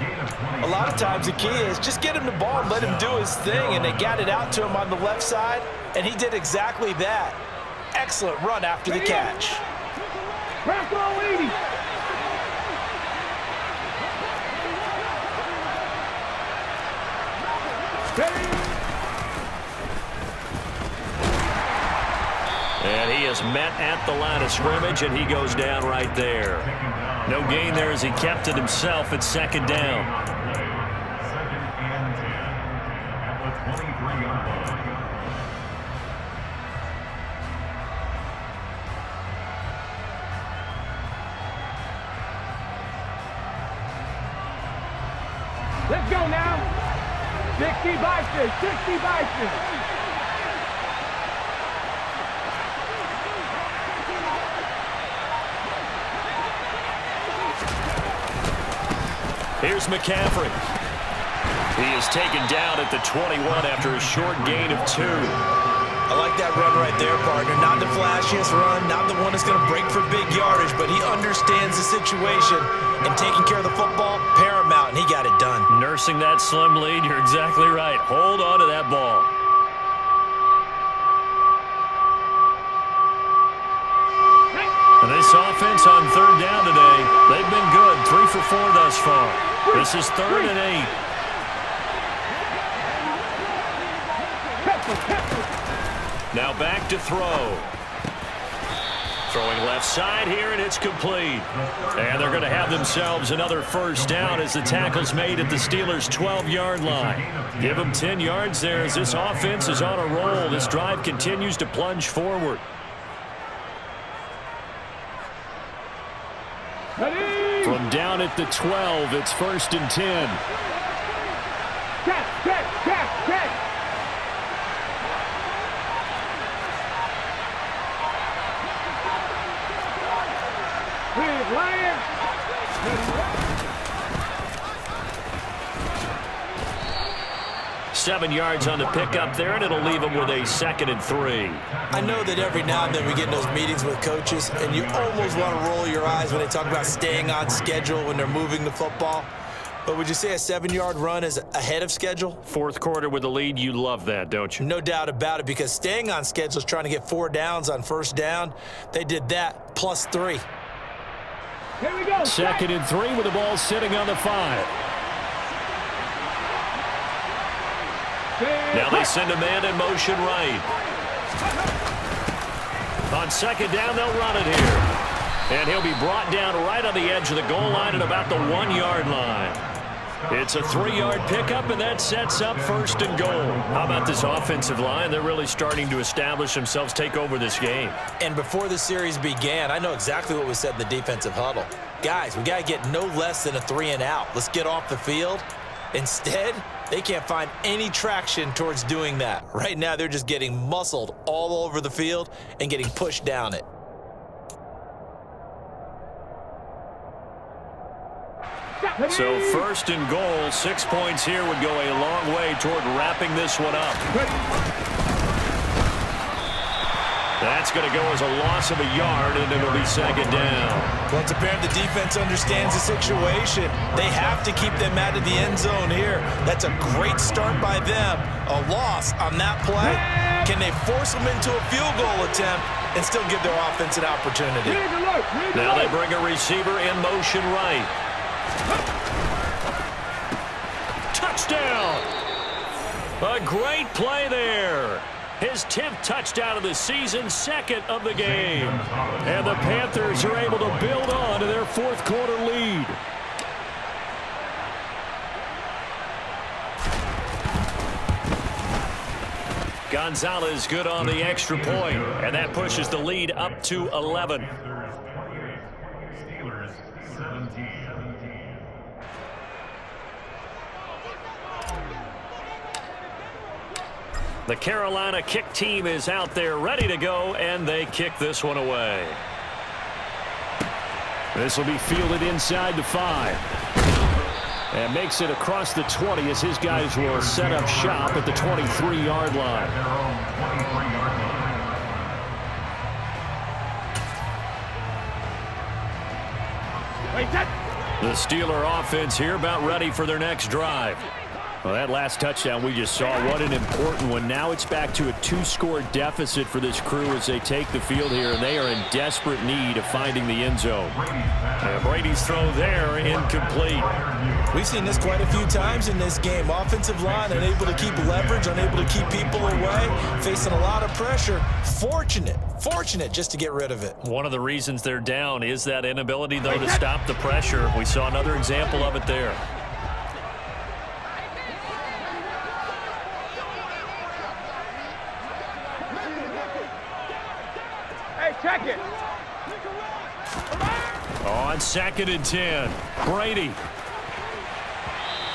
Speaker 2: A lot of times the key is just get him the ball and let him do his thing, and they got it out to him on the left side, and he did exactly that. Excellent run after the catch.
Speaker 3: Bracco 80.
Speaker 1: And he is met at the line of scrimmage, and he goes down right there. No gain there as he kept it himself at 2nd down.
Speaker 4: 2nd and 10 at the 23-yard line.
Speaker 3: Let's go now. 60 Bison, 60 Bison.
Speaker 1: Here's McCaffrey. He is taken down at the 21 after a short gain of 2.
Speaker 2: I like that run right there, partner. Not the flashiest run, not the one that's going to break for big yardage, but he understands the situation, and taking care of the football, paramount, and he got it done.
Speaker 1: Nursing that slim lead, you're exactly right. Hold on to that ball. And this offense on 3rd down today, they've been good. 3 for 4 thus far. This is 3rd and 8. Now back to throw. Throwing left side here, and it's complete. And they're going to have themselves another first down as the tackle's made at the Steelers' 12-yard line. Give them 10 yards there as this offense is on a roll. This drive continues to plunge forward. From down at the 12, it's 1st and 10.
Speaker 3: Catch. Lion.
Speaker 1: 7 yards on the pickup there, and it'll leave them with a 2nd and 3.
Speaker 2: I know that every now and then we get in those meetings with coaches, and you almost want to roll your eyes when they talk about staying on schedule when they're moving the football. But would you say a 7-yard run is ahead of schedule?
Speaker 1: Fourth quarter with the lead, you love that, don't you?
Speaker 2: No doubt about it, because staying on schedule is trying to get 4 downs on first down. They did that plus 3.
Speaker 3: Here we go.
Speaker 1: 2nd and 3 with the ball sitting on the 5. Now they send a man in motion right. On 2nd down, they'll run it here. And he'll be brought down right on the edge of the goal line at about the 1-yard line. It's a 3-yard pickup, and that sets up 1st and goal. How about this offensive line? They're really starting to establish themselves, take over this game.
Speaker 2: And before the series began, I know exactly what was said in the defensive huddle. Guys, we got to get no less than a 3 and out. Let's get off the field. Instead, they can't find any traction towards doing that. Right now, they're just getting muscled all over the field and getting pushed down it.
Speaker 1: So 1st and goal, 6 points here would go a long way toward wrapping this one up. That's going to go as a loss of a yard, and it'll be 2nd down.
Speaker 2: Well, it's apparent the defense understands the situation. They have to keep them out of the end zone here. That's a great start by them. A loss on that play. Can they force them into a field goal attempt and still give their offense an opportunity?
Speaker 1: Now they bring a receiver in motion right. Touchdown! A great play there. His 10th touchdown of the season, 2nd of the game. And the Panthers are able to build on to their 4th quarter lead. Gonzalez good on the extra point, and that pushes the lead up to 11.
Speaker 4: Steelers 17.
Speaker 1: The Carolina kick team is out there ready to go, and they kick this one away. This will be fielded inside the 5. And makes it across the 20 as his guys will set up shop at the 23-yard line. The Steeler offense here about ready for their next drive. Well, that last touchdown we just saw, what an important one. Now it's back to a 2-score deficit for this crew as they take the field here, and they are in desperate need of finding the end zone. And Brady's throw there, incomplete.
Speaker 2: We've seen this quite a few times in this game. Offensive line unable to keep leverage, unable to keep people away, facing a lot of pressure. Fortunate just to get rid of it.
Speaker 1: One of the reasons they're down is that inability, though, to stop the pressure. We saw another example of it there.
Speaker 3: Check it.
Speaker 1: On 2nd and 10, Brady.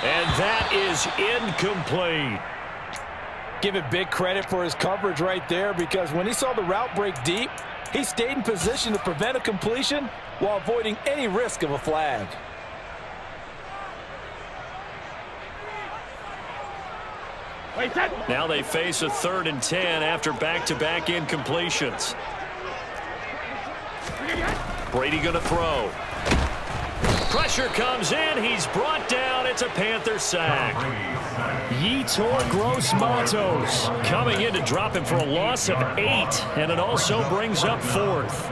Speaker 1: And that is incomplete.
Speaker 5: Give it big credit for his coverage right there, because when he saw the route break deep, he stayed in position to prevent a completion while avoiding any risk of a flag.
Speaker 1: Now they face a 3rd and 10 after back-to-back incompletions. Brady going to throw. Pressure comes in. He's brought down. It's a Panther sack. Yetur Gross-Matos coming in to drop him for a loss of 8, and it also brings up 4th.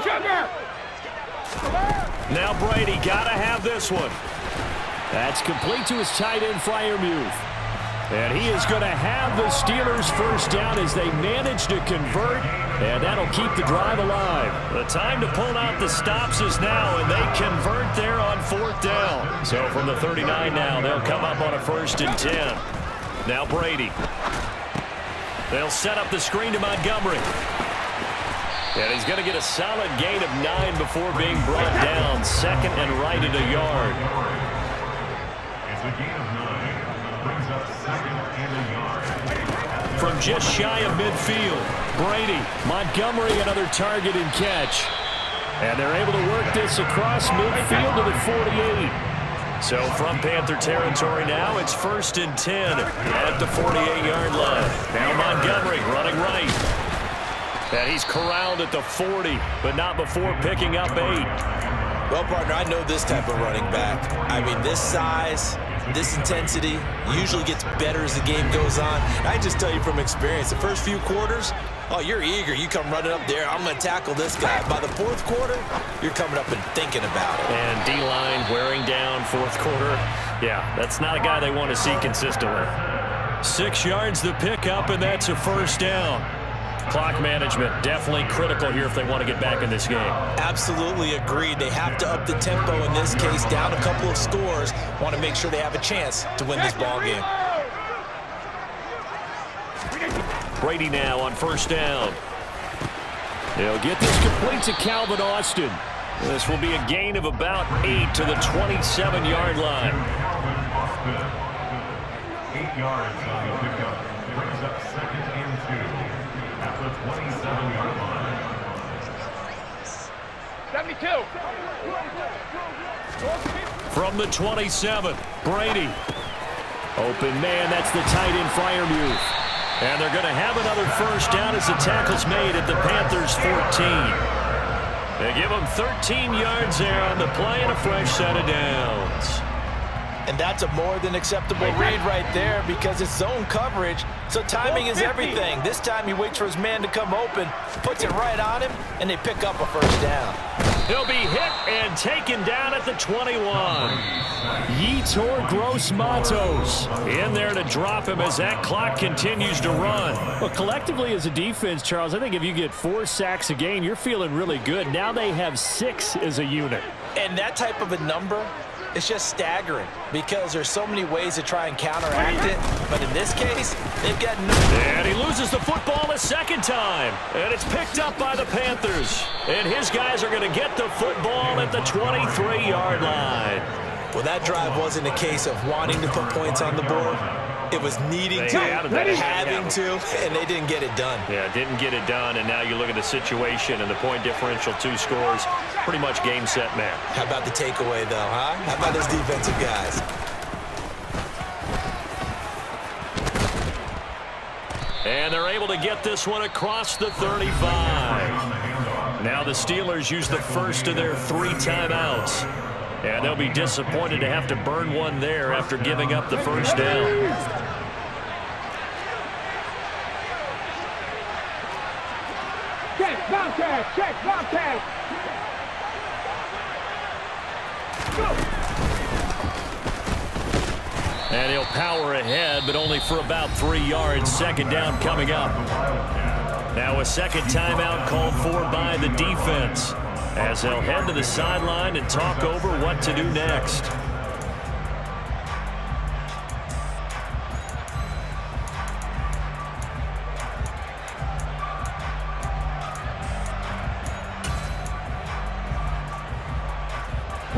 Speaker 3: Sugar!
Speaker 1: Now Brady got to have this one. That's complete to his tight end, Freiermuth. And he is going to have the Steelers first down as they manage to convert, and that'll keep the drive alive. The time to pull out the stops is now, and they convert there on 4th down. So from the 39 now, they'll come up on a 1st and 10. Now Brady. They'll set up the screen to Montgomery. And he's going to get a solid gain of 9 before being brought down. 2nd and right at a yard.
Speaker 4: It's a gain of 9. Brings up 2nd and a yard.
Speaker 1: From just shy of midfield, Brady, Montgomery, another target and catch. And they're able to work this across midfield to the 48. So from Panther territory now, it's 1st and 10 at the 48-yard line. Now Montgomery running right. And he's corralled at the 40, but not before picking up 8.
Speaker 2: Well, partner, I know this type of running back. I mean, this size, this intensity usually gets better as the game goes on. I just tell you from experience, the first few quarters, oh, you're eager. You come running up there. I'm going to tackle this guy. By the 4th quarter, you're coming up and thinking about it.
Speaker 1: And D-line wearing down 4th quarter. Yeah, that's not a guy they want to see consistently. 6 yards the pickup, and that's a 1st down. Clock management definitely critical here if they want to get back in this game.
Speaker 2: Absolutely agreed. They have to up the tempo in this case, down a couple of scores. Want to make sure they have a chance to win this ball game.
Speaker 1: Brady now on 1st down. They'll get this complete to Calvin Austin. This will be a gain of about 8 to the 27-yard line.
Speaker 4: 8 yards on the pickup. Brings up 2nd and 2. At the 27-yard line.
Speaker 3: 72.
Speaker 1: From the 27, Brady. Open man, that's the tight end Freiermuth. And they're going to have another 1st down as the tackle's made at the Panthers 14. They give them 13 yards there on the play and a fresh set of downs.
Speaker 2: And that's a more than acceptable read right there because it's zone coverage, so timing is everything. This time he waits for his man to come open, puts it right on him, and they pick up a 1st down.
Speaker 1: He'll be hit and taken down at the 21. Yetur Gross-Matos in there to drop him as that clock continues to run. Well, collectively as a defense, Charles, I think if you get 4 sacks a game, you're feeling really good. Now they have 6 as a unit.
Speaker 2: And that type of a number, it's just staggering because there's so many ways to try and counteract it. But in this case, they've got no.
Speaker 1: And he loses the football a 2nd time. And it's picked up by the Panthers. And his guys are going to get the football at the 23-yard line.
Speaker 2: Well, that drive wasn't a case of wanting to put points on the board. It was needing to, having to, and they didn't get it done.
Speaker 1: Yeah, didn't get it done, and now you look at the situation and the point differential, 2 scores, pretty much game, set, match.
Speaker 2: How about the takeaway, though, huh? How about those defensive guys?
Speaker 1: And they're able to get this one across the 35. Now the Steelers use the first of their 3 timeouts. And they'll be disappointed to have to burn one there after giving up the 1st down.
Speaker 3: Check, contact, check, contact.
Speaker 1: And he'll power ahead, but only for about 3 yards. 2nd down coming up. Now a 2nd timeout called for by the defense, as they'll head to the sideline and talk over what to do next.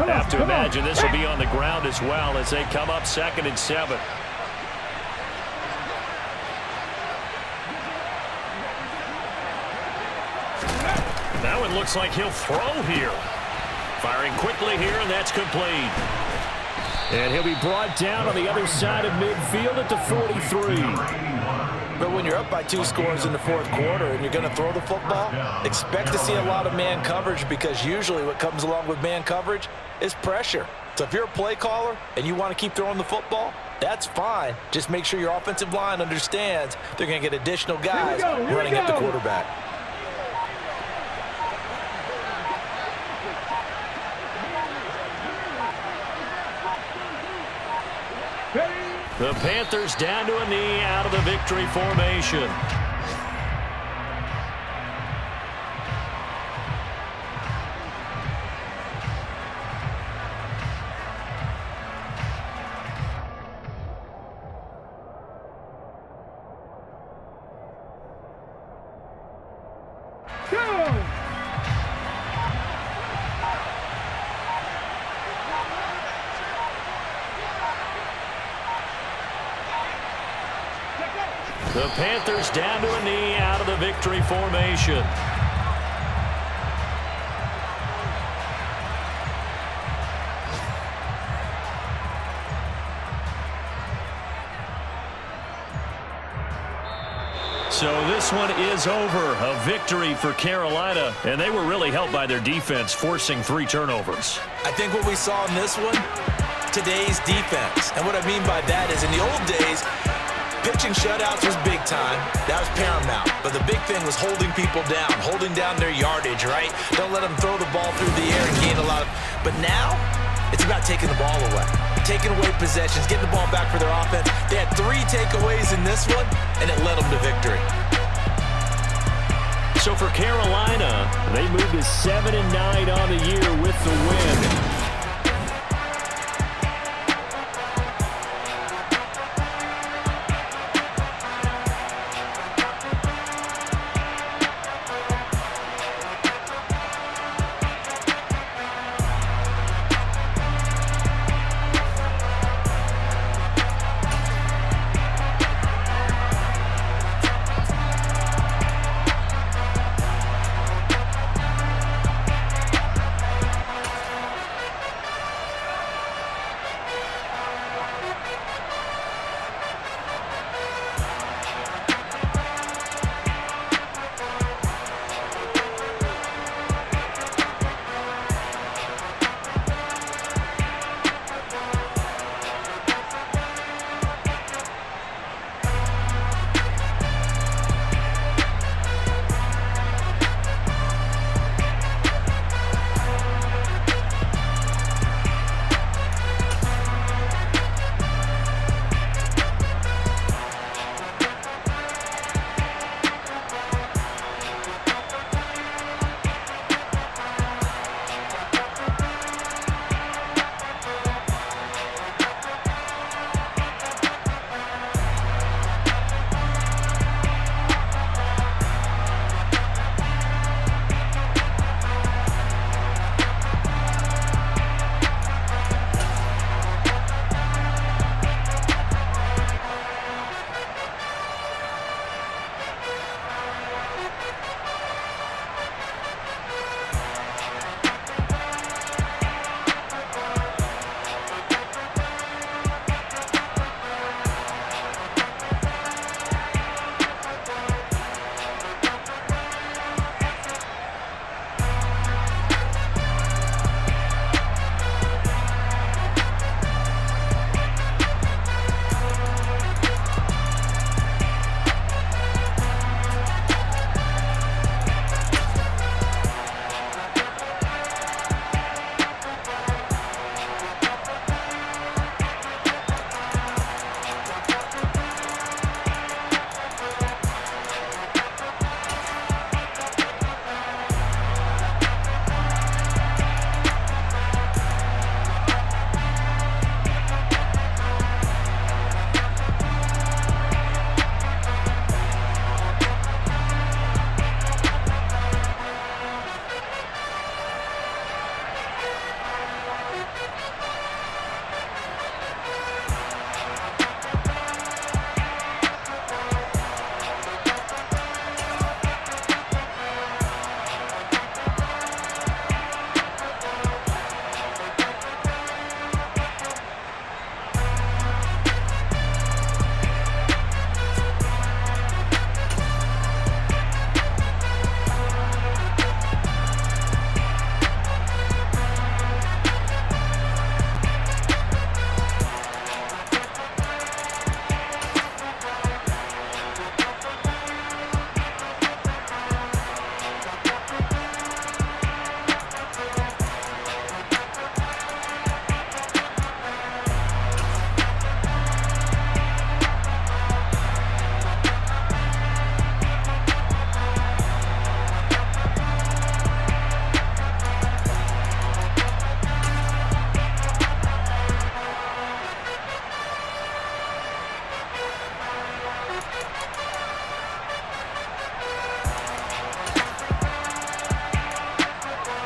Speaker 1: Have to imagine this will be on the ground as well as they come up 2nd and 7. That one looks like he'll throw here. Firing quickly here, and that's complete. And he'll be brought down on the other side of midfield at the 43.
Speaker 2: But when you're up by 2 scores in the 4th quarter and you're going to throw the football, expect to see a lot of man coverage because usually what comes along with man coverage is pressure. So if you're a play caller and you want to keep throwing the football, that's fine. Just make sure your offensive line understands they're going to get additional guys running at the quarterback.
Speaker 1: The Panthers down to a knee out of the victory formation. The Panthers down to a knee out of the victory formation. So this one is over. A victory for Carolina, and they were really helped by their defense, forcing 3 turnovers.
Speaker 2: I think what we saw in this one, today's defense. And what I mean by that is in the old days, pitching shutouts was big time. That was paramount. But the big thing was holding people down, holding down their yardage, right? Don't let them throw the ball through the air and gain a lot of... But now, it's about taking the ball away. Taking away possessions, getting the ball back for their offense. They had 3 takeaways in this one, and it led them to victory.
Speaker 1: So for Carolina, they moved to 7-9 on the year with the win.